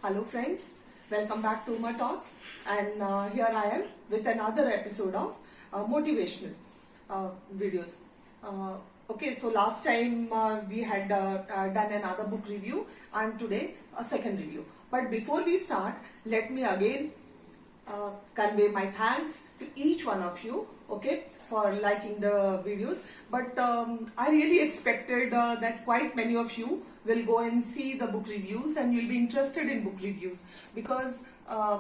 Hello friends, welcome back to Uma Talks, and here I am with another episode of motivational videos. Okay, so last time we had done another book review and today a second review. But before we start, let me again convey my thanks to each one of you, okay, for liking the videos. But I really expected that quite many of you will go and see the book reviews and you'll be interested in book reviews because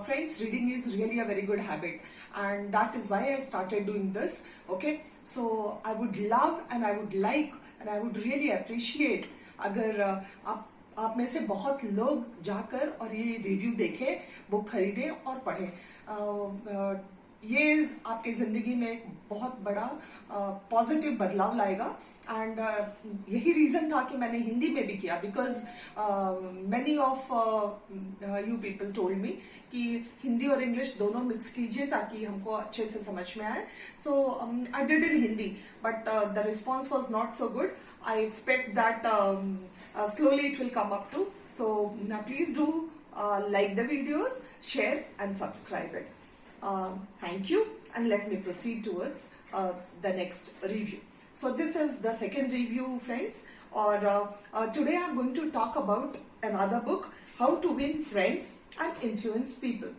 friends, reading is really a very good habit, and that is why I started doing this. Okay, so I would love and I would like and I would really appreciate अगर आप में से बहुत लोग जाकर और ये review देखें, बुक खरीदें और पढ़ें. ये आपकी ज़िंदगी में एक बहुत बड़ा पॉजिटिव बदलाव लाएगा. एंड यही रीज़न था कि मैंने हिंदी में भी किया because many of you people told me कि हिंदी और इंग्लिश दोनों मिक्स कीजिए ताकि हमको अच्छे से समझ में आए. So I did in Hindi but the response was not so good. I expect that slowly it will come up too. So now please do like the videos, share and subscribe it. Thank you, and let me proceed towards the next review. So this is the second review, friends. Or today I'm going to talk about another book, How to Win Friends and Influence People.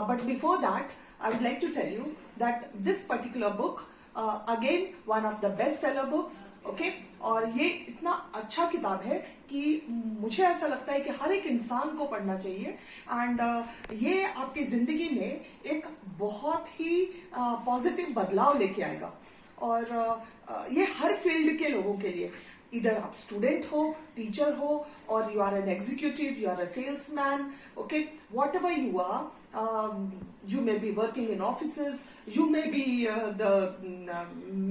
But before that, I would like to tell you that this particular book again one of the best seller books. Okay, और ये इतना अच्छा किताब है कि मुझे ऐसा लगता है कि हर एक इंसान को पढ़ना चाहिए. एंड ये आपकी जिंदगी में एक बहुत ही पॉजिटिव बदलाव लेके आएगा. और ये हर फील्ड के लोगों के लिए, इधर आप स्टूडेंट हो, टीचर हो, और you are an executive, you are a salesman, okay, whatever you are, you may be working in offices, you may be the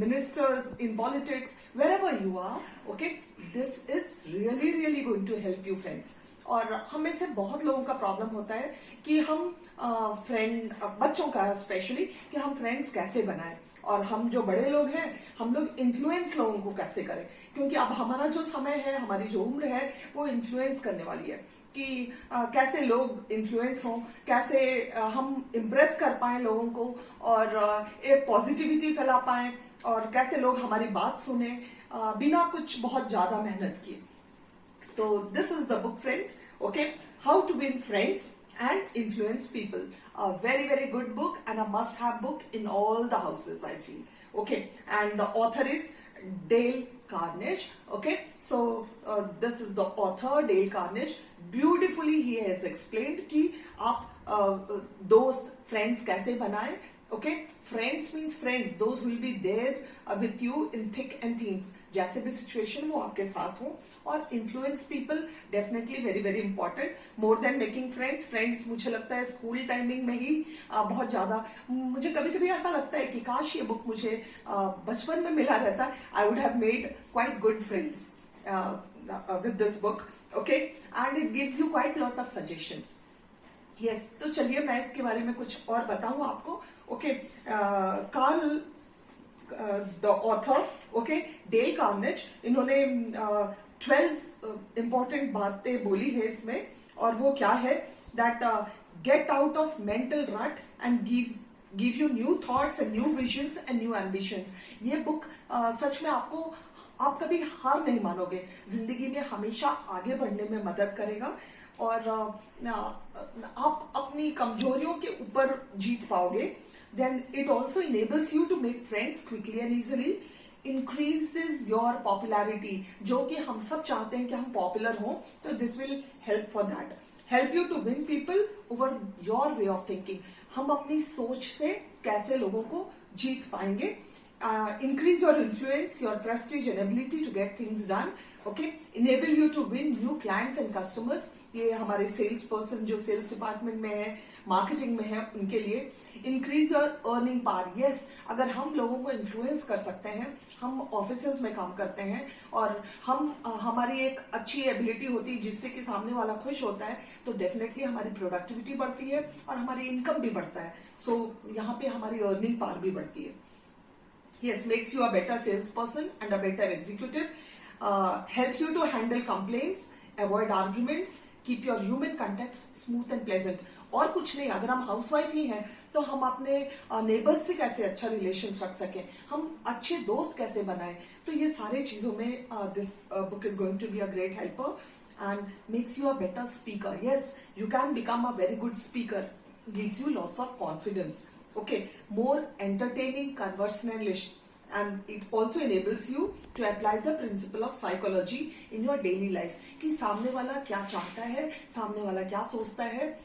ministers in politics, wherever you are, okay, this is really going to help you, friends. और हम में से बहुत लोगों का problem होता है कि हम फ्रेंड, बच्चों का स्पेशली, कि हम फ्रेंड्स कैसे बनाएं, और हम जो बड़े लोग हैं हम लोग इन्फ्लुएंस लोगों को कैसे करें, क्योंकि अब हमारा जो समय है, हमारी जो उम्र है, वो इन्फ्लुएंस करने वाली है कि कैसे लोग इन्फ्लुएंस हों, कैसे हम इम्प्रेस कर पाएं लोगों को और एक पॉजिटिविटी फैला पाएं, और कैसे लोग हमारी बात सुने बिना कुछ बहुत ज्यादा मेहनत किए. So this is the book, friends. Okay, How to Win Friends and Influence People. A very good book and a must-have book in all the houses, I feel. Okay, and the author is Dale Carnegie. Okay, so this is the author, Dale Carnegie. Beautifully he has explained कि आप दोस्त, friends कैसे बनाएं. Okay, friends means friends, those will be there with you in thick and thins, जैसे भी situation वो आपके साथ हो. और influence people definitely very important, more than making friends. Friends मुझे लगता है स्कूल टाइमिंग में ही बहुत ज्यादा, मुझे कभी ऐसा लगता है कि काश ये बुक मुझे बचपन में मिला रहता. I would have made quite good friends with this book. Okay, and it gives you quite lot of suggestions. Yes, तो चलिए मैं इसके बारे में कुछ और बताऊं आपको. Okay, Carl the author, okay, Dale Carnegie, इन्होंने 12 इंपॉर्टेंट बातें बोली है इसमें, और वो क्या है, that get out of mental rut and give you new thoughts and new visions and new ambitions. ये बुक सच में आपको, आप कभी हार नहीं मानोगे, जिंदगी में हमेशा आगे बढ़ने में मदद करेगा, और आप अपनी कमजोरियों के ऊपर जीत पाओगे. Then it also enables you to make friends quickly and easily, increases your popularity, जो कि हम सब चाहते हैं कि हम पॉपुलर हों, तो this will help for that. Help you to win people over your way of thinking, हम अपनी सोच से कैसे लोगों को जीत पाएंगे. Increase your influence, your prestige and ability to get things done. Okay, enable you to win new clients and customers. ये हमारे सेल्स पर्सन जो सेल्स डिपार्टमेंट में है, मार्केटिंग में है, उनके लिए. Increase your earning power. Yes, अगर हम लोगों को इन्फ्लुएंस कर सकते हैं, हम ऑफिसेज में काम करते हैं और हम हमारी एक अच्छी एबिलिटी होती है जिससे कि सामने वाला खुश होता है, तो डेफिनेटली हमारी प्रोडक्टिविटी बढ़ती है और हमारी इनकम भी बढ़ता है. सो यहाँ पे हमारी अर्निंग पावर भी बढ़ती है. Yes, makes you a better salesperson and a better executive. Helps you to handle complaints, avoid arguments, keep your human contact smooth and pleasant. और कुछ नहीं, अगर हम हाउसवाइफ ही हैं तो हम अपने नेबर्स से कैसे अच्छा रिलेशन रख सकें, हम अच्छे दोस्त कैसे बनाएं, तो ये सारे चीजों में this book is going to be a great helper and makes you a better speaker. Yes, you can become a very good speaker, gives you lots of confidence. Okay, more entertaining, conversationalist, and it also enables you to apply the principle of psychology in your daily life. कि सामने वाला क्या चाहता है, सामने वाला क्या सोचता है,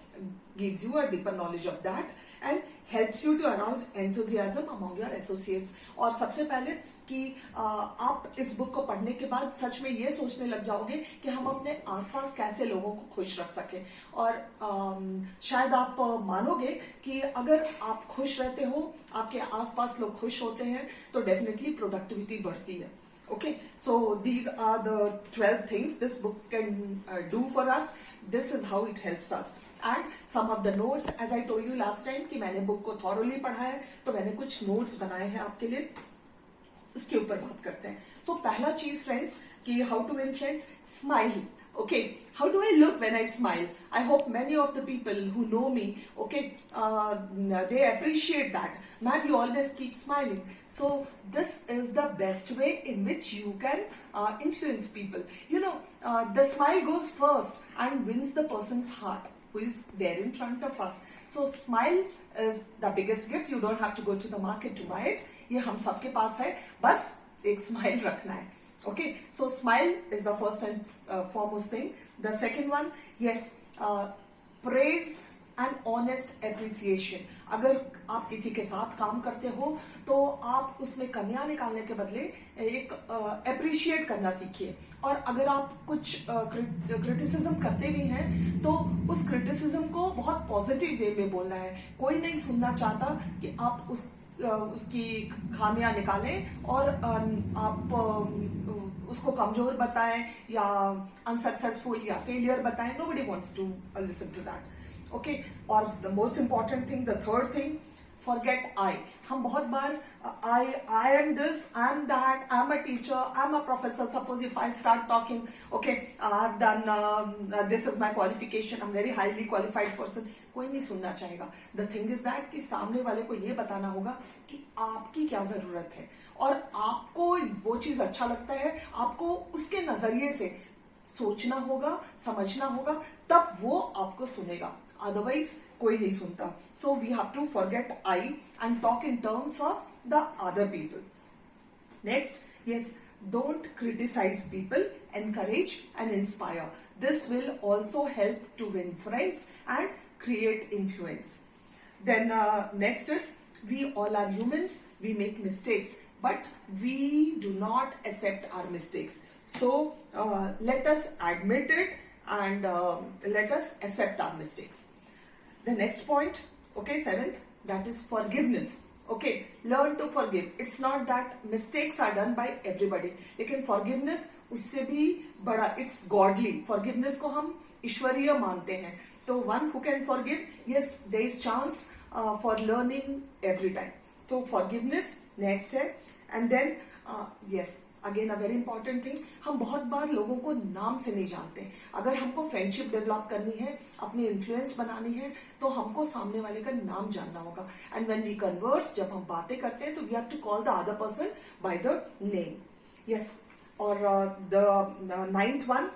gives you a deeper knowledge of that and helps you to arouse enthusiasm among your associates. और सबसे पहले कि आप इस बुक को पढ़ने के बाद सच में ये सोचने लग जाओगे कि हम अपने आसपास कैसे लोगों को खुश रख सकें। और शायद आप मानोगे कि अगर आप खुश रहते हो, आपके आसपास लोग खुश होते हैं, तो डेफिनेटली प्रोडक्टिविटी बढ़ती है। Okay, so these are the 12 things this book can do for us. This is how it helps us. And some of the notes, as I told you last time कि मैंने book को thoroughly पढ़ा है, तो मैंने कुछ notes बनाए हैं आपके लिए, उसके ऊपर बात करते हैं। So पहला चीज फ्रेंड्स कि how to win friends, smile. Okay, how do I look when I smile? I hope many of the people who know me, okay, they appreciate that. Ma'am, you always keep smiling. So this is the best way in which you can influence people. You know, the smile goes first and wins the person's heart who is there in front of us. So smile is the biggest gift. You don't have to go to the market to buy it. ये हम सबके पास है, बस एक smile रखना है। Okay, so smile is the first and foremost thing. The second one, yes, praise and honest appreciation. अगर आप किसी के साथ काम करते हो तो आप उसमें कमियां निकालने के बदले एक appreciate करना सीखिए। और अगर आप कुछ criticism करते भी हैं तो उस criticism को बहुत positive way में बोलना है। कोई नहीं सुनना चाहता कि आप उसकी खामियां निकालें और आप उसको कमजोर बताएं या अनसक्सेसफुल या फेलियर बताएं। nobody wants to listen to that. Okay, और the most important thing, the third thing, forget I. हम बहुत बार I am this, I am that, I am a teacher, I am a professor. Suppose if I start talking, okay, I have done this is my qualification, I'm very highly qualified person, कोई नहीं सुनना चाहेगा। The thing is that कि सामने वाले को ये बताना होगा कि आपकी क्या जरूरत है और आपको वो चीज अच्छा लगता है, आपको उसके नजरिए से सोचना होगा, समझना होगा, तब वो आपको सुनेगा, अदरवाइज कोई नहीं सुनता। So we have to forget I and talk in terms of the other people. Next, yes, don't criticize people, encourage and inspire. This will also help to win friends and create influence. Then next is, we all are humans, we make mistakes, but we do not accept our mistakes. So let us admit it and let us accept our mistakes. The next point, okay, seventh, that is forgiveness. Okay, learn to forgive. It's not that mistakes are done by everybody, लेकिन forgiveness उससे भी बड़ा, it's godly. Forgiveness को हम ईश्वरीय मानते हैं। तो one who can forgive, yes, there is chance for learning every time. तो forgiveness next है, and then yes, again a very important thing, हम बहुत बार लोगों को नाम से नहीं जानते। अगर हमको फ्रेंडशिप डेवलप करनी है, अपनी इन्फ्लुएंस बनानी है, तो हमको सामने वाले का नाम जानना होगा। एंड व्हेन वी कन्वर्स, जब हम बातें करते हैं, तो we have to call the other person by the name. Yes, और द नाइन्थ वन,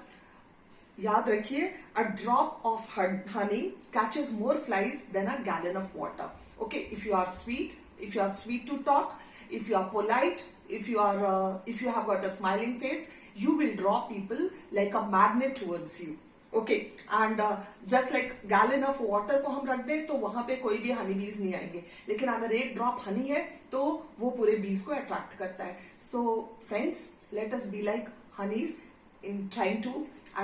याद रखिए, a drop of honey catches more flies than a gallon of water. Okay, if you are sweet to talk, if you are polite, if you have got a smiling face, you will draw people like a magnet towards you. Okay, and just like gallon of water को हम रख दें तो वहां पे कोई भी हनी बीज नहीं आएंगे, लेकिन अगर एक ड्रॉप हनी है तो वो पूरे बीज को अट्रैक्ट करता है। So friends, let us be like honeys in trying to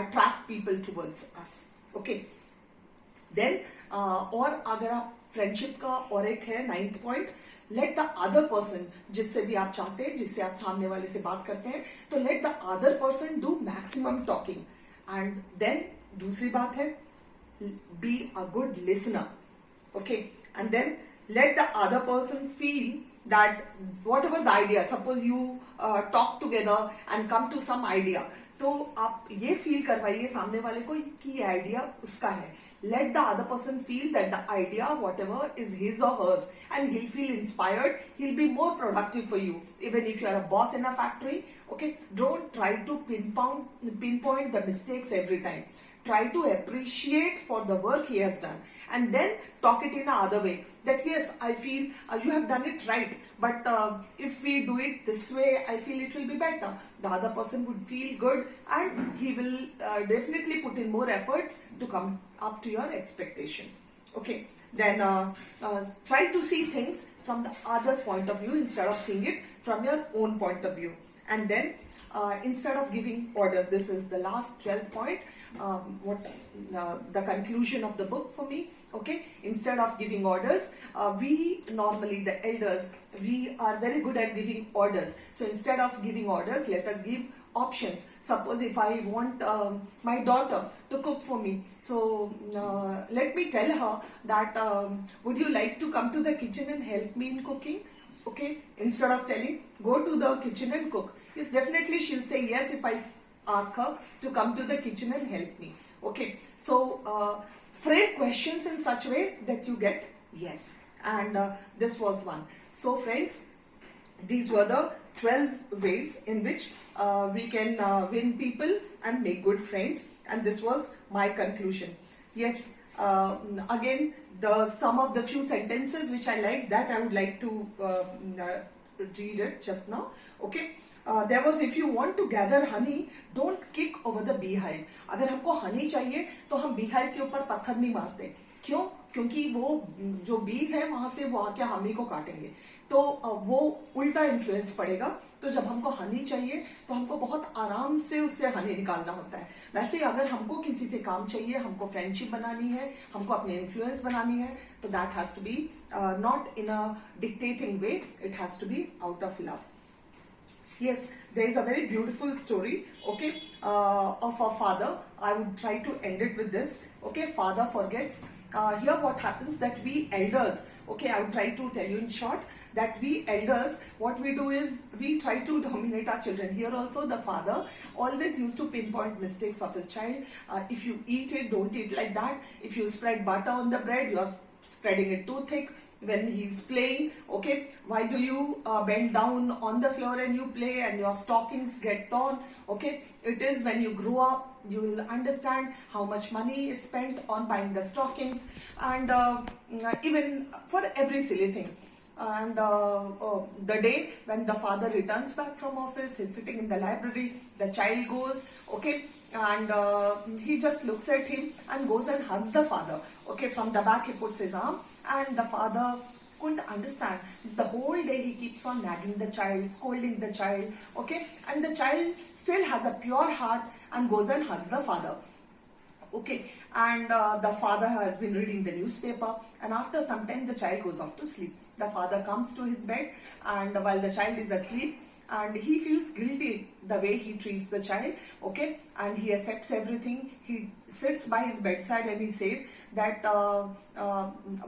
attract people towards us. Okay, then और अगर आप फ्रेंडशिप का और एक है ninth point, late the other person, जिससे भी आप चाहते हैं, जिससे आप सामने वाले से बात करते हैं, तो let the other person do maximum talking. And then दूसरी बात है, be a good listener. Okay, and then let the other person feel that whatever the idea, suppose you talk together and come to some idea, तो आप ये feel करवाइए सामने वाले को कि ये आइडिया उसका है. Let the other person feel that the idea, whatever, is his or hers, and he'll feel inspired. He'll be more productive for you. Even if you are a boss in a factory, okay, don't try to pinpoint the mistakes every time. Try to appreciate for the work he has done, and then talk it in the other way. That yes, I feel you have done it right, but if we do it this way, I feel it will be better. The other person would feel good, and he will definitely put in more efforts to come up to your expectations. Okay, then try to see things from the other's point of view instead of seeing it from your own point of view. And then instead of giving orders, this is the last 12th point, the conclusion of the book for me. Okay, instead of giving orders, we normally, the elders, we are very good at giving orders. So instead of giving orders, let us give options. Suppose if I want my daughter to cook for me, so let me tell her that would you like to come to the kitchen and help me in cooking? Okay, instead of telling go to the kitchen and cook, yes, definitely she'll say yes if I ask her to come to the kitchen and help me. Okay, so frame questions in such way that you get yes. And this was one. So friends, these were the 12 ways in which we can win people and make good friends, and this was my conclusion. Yes, again, some of the few sentences which I like, that I would like to read it just now. Okay, there was, if you want to gather honey, don't kick over the beehive. अगर हमको honey चाहिए तो हम beehive के ऊपर पत्थर नहीं मारते. क्यों? क्योंकि वो जो बीज है वहां से वो आके हनी को काटेंगे, तो वो उल्टा इन्फ्लुएंस पड़ेगा. तो जब हमको हनी चाहिए तो हमको बहुत आराम से उससे हनी निकालना होता है. वैसे अगर हमको किसी से काम चाहिए, हमको फ्रेंडशिप बनानी है, हमको अपने इन्फ्लुएंस बनानी है, तो that has to be not in a dictating way, it has to be out of love. Yes, there is a very beautiful story, okay, of a father. I would try to end it with this. Okay, father forgets. Here what happens, that we elders, okay, I would try to tell you in short, that we elders, what we do is we try to dominate our children. Here also the father always used to pinpoint mistakes of his child. If you eat it, don't eat like that. If you spread butter on the bread, you're spreading it too thick. When he's playing, okay, why do you bend down on the floor and you play and your stockings get torn? Okay, it is when you grow up you will understand how much money is spent on buying the stockings, and even for every silly thing. And the day when the father returns back from office, he's sitting in the library, the child goes, okay, and he just looks at him and goes and hugs the father. Okay, from the back he puts his arm, and the father couldn't understand. The whole day he keeps on nagging the child, scolding the child, okay, and the child still has a pure heart and goes and hugs the father. Okay, and the father has been reading the newspaper, and after some time the child goes off to sleep. The father comes to his bed, and while the child is asleep, and he feels guilty the way he treats the child, okay, and he accepts everything. He sits by his bedside and he says that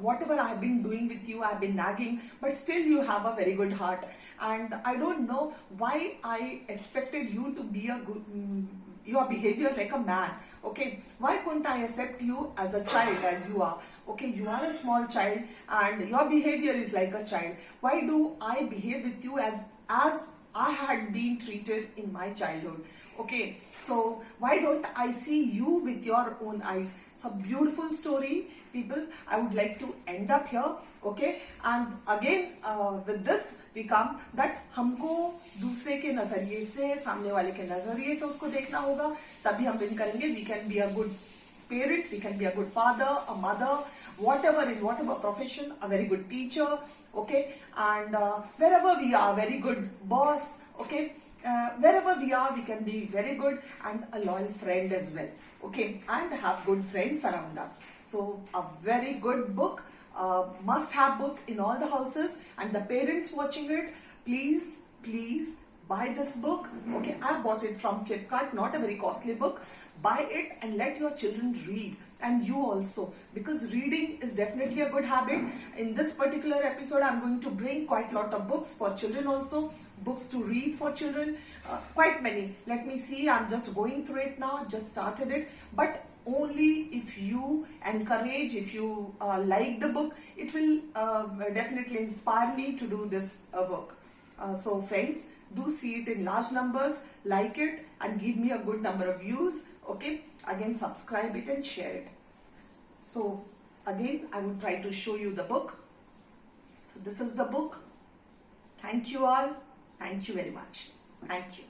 whatever I have been doing with you, I have been nagging, but still you have a very good heart, and I don't know why I expected you to be a good your behavior like a man. Okay, why couldn't I accept you as a child as you are? Okay, you are a small child and your behavior is like a child. Why do I behave with you as I had been treated in my childhood? Okay, so why don't I see you with your own eyes? So beautiful story, people. I would like to end up here. Okay, and again with this we come that हमको दूसरे के नजरिए से, सामने वाले के नजरिए से उसको देखना होगा, तभी हम विन करेंगे. We can be a good parent, we can be a good father, a mother, whatever, in whatever profession, a very good teacher, okay, and wherever we are, very good boss, okay, wherever we are, we can be very good and a loyal friend as well, okay, and have good friends around us. So a very good book, must-have book in all the houses, and the parents watching it, please buy this book. Okay, I bought it from Flipkart, not a very costly book. Buy it and let your children read and you also, because reading is definitely a good habit. In this particular episode, I'm going to bring quite a lot of books for children also, books to read for children, quite many. Let me see, I'm just going through it now, just started it, but only if you encourage, if you like the book, it will definitely inspire me to do this work. So friends, do see it in large numbers, like it and give me a good number of views. Okay, again subscribe it and share it. So again I will try to show you the book. So this is the book. Thank you all. Thank you very much. Thank you.